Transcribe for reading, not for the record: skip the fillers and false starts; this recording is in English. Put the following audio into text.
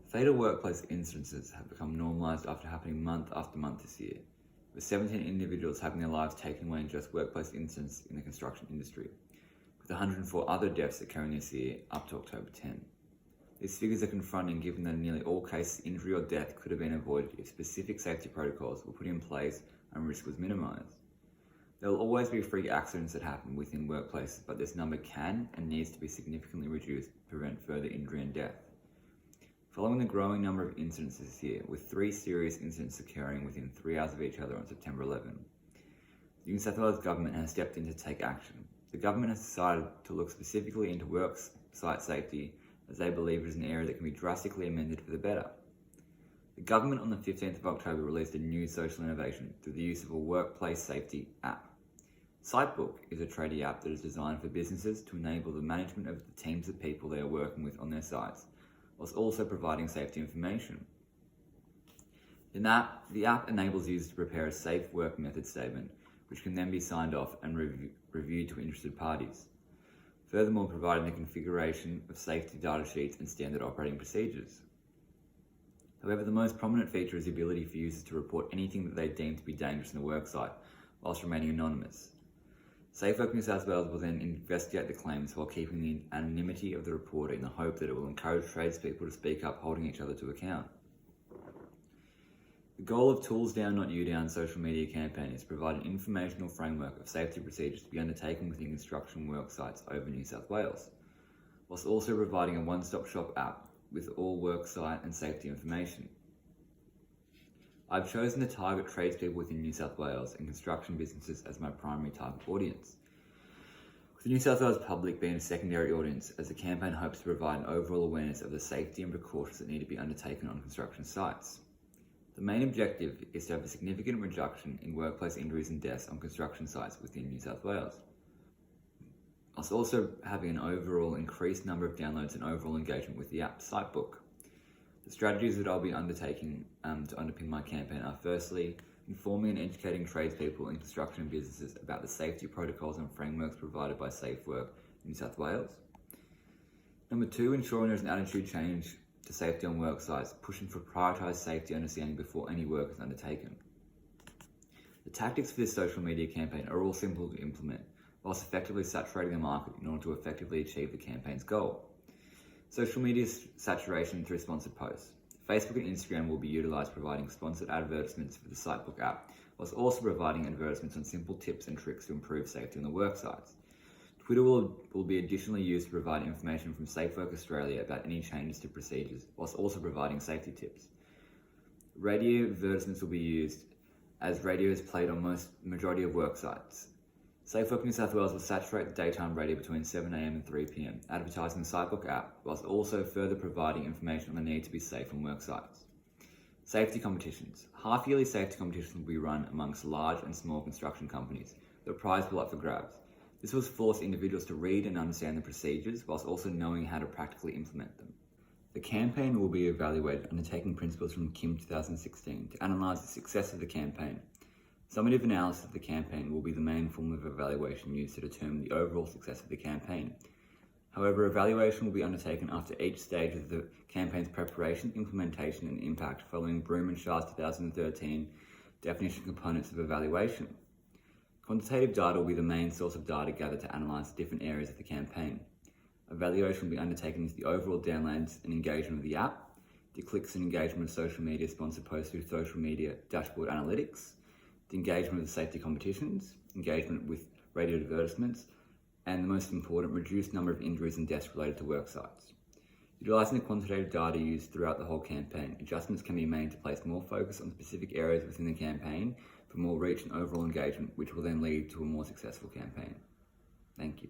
Fatal workplace incidences have become normalised after happening month after month this year, with 17 individuals having their lives taken away in just workplace incidents in the construction industry, with 104 other deaths occurring this year up to October 10. These figures are confronting given that in nearly all cases injury or death could have been avoided if specific safety protocols were put in place and risk was minimised. There will always be freak accidents that happen within workplaces, but this number can and needs to be significantly reduced to prevent further injury and death. Following the growing number of incidents this year, with 3 serious incidents occurring within 3 hours of each other on September 11, the New South Wales Government has stepped in to take action. The Government has decided to look specifically into work site safety, as they believe it is an area that can be drastically amended for the better. The Government on the 15th of October released a new social innovation through the use of a workplace safety app. Sitebook is a tradie app that is designed for businesses to enable the management of the teams of people they are working with on their sites, whilst also providing safety information. The app enables users to prepare a safe work method statement, which can then be signed off and reviewed to interested parties. Furthermore, providing the configuration of safety data sheets and standard operating procedures. However, the most prominent feature is the ability for users to report anything that they deem to be dangerous in the worksite, whilst remaining anonymous. Safe Work New South Wales will then investigate the claims while keeping the anonymity of the reporter in the hope that it will encourage tradespeople to speak up, holding each other to account. The goal of Tools Down Not You Down social media campaign is to provide an informational framework of safety procedures to be undertaken within construction work sites over New South Wales, whilst also providing a one-stop shop app with all work site and safety information. I've chosen to target tradespeople within New South Wales and construction businesses as my primary target audience, with the New South Wales public being a secondary audience, as the campaign hopes to provide an overall awareness of the safety and precautions that need to be undertaken on construction sites. The main objective is to have a significant reduction in workplace injuries and deaths on construction sites within New South Wales, whilst also having an overall increased number of downloads and overall engagement with the app Sitebook. The strategies that I'll be undertaking to underpin my campaign are firstly, informing and educating tradespeople in construction businesses about the safety protocols and frameworks provided by Safe Work New South Wales. Number 2, ensuring there's an attitude change to safety on work sites, pushing for prioritised safety understanding before any work is undertaken. The tactics for this social media campaign are all simple to implement, whilst effectively saturating the market in order to effectively achieve the campaign's goal. Social media saturation through sponsored posts. Facebook and Instagram will be utilised providing sponsored advertisements for the Sitebook app, whilst also providing advertisements on simple tips and tricks to improve safety on the work sites. Twitter will be additionally used to provide information from Safe Work Australia about any changes to procedures, whilst also providing safety tips. Radio advertisements will be used, as radio is played on majority of work sites. Safe Work New South Wales will saturate the daytime radio between 7 AM and 3 PM, advertising the Sitebook app, whilst also further providing information on the need to be safe on work sites. Safety competitions. Half-yearly safety competitions will be run amongst large and small construction companies. The prize will be up for grabs. This will force individuals to read and understand the procedures, whilst also knowing how to practically implement them. The campaign will be evaluated undertaking principles from KIM 2016 to analyse the success of the campaign. Summative analysis of the campaign will be the main form of evaluation used to determine the overall success of the campaign. However, evaluation will be undertaken after each stage of the campaign's preparation, implementation and impact, following Broom and Shah's 2013 definition components of evaluation. Quantitative data will be the main source of data gathered to analyse different areas of the campaign. Evaluation will be undertaken into the overall downloads and engagement of the app, the clicks and engagement of social media sponsored posts through social media dashboard analytics, the engagement of the safety competitions, engagement with radio advertisements, and the most important, reduced number of injuries and deaths related to work sites. Utilising the quantitative data used throughout the whole campaign, adjustments can be made to place more focus on specific areas within the campaign for more reach and overall engagement, which will then lead to a more successful campaign. Thank you.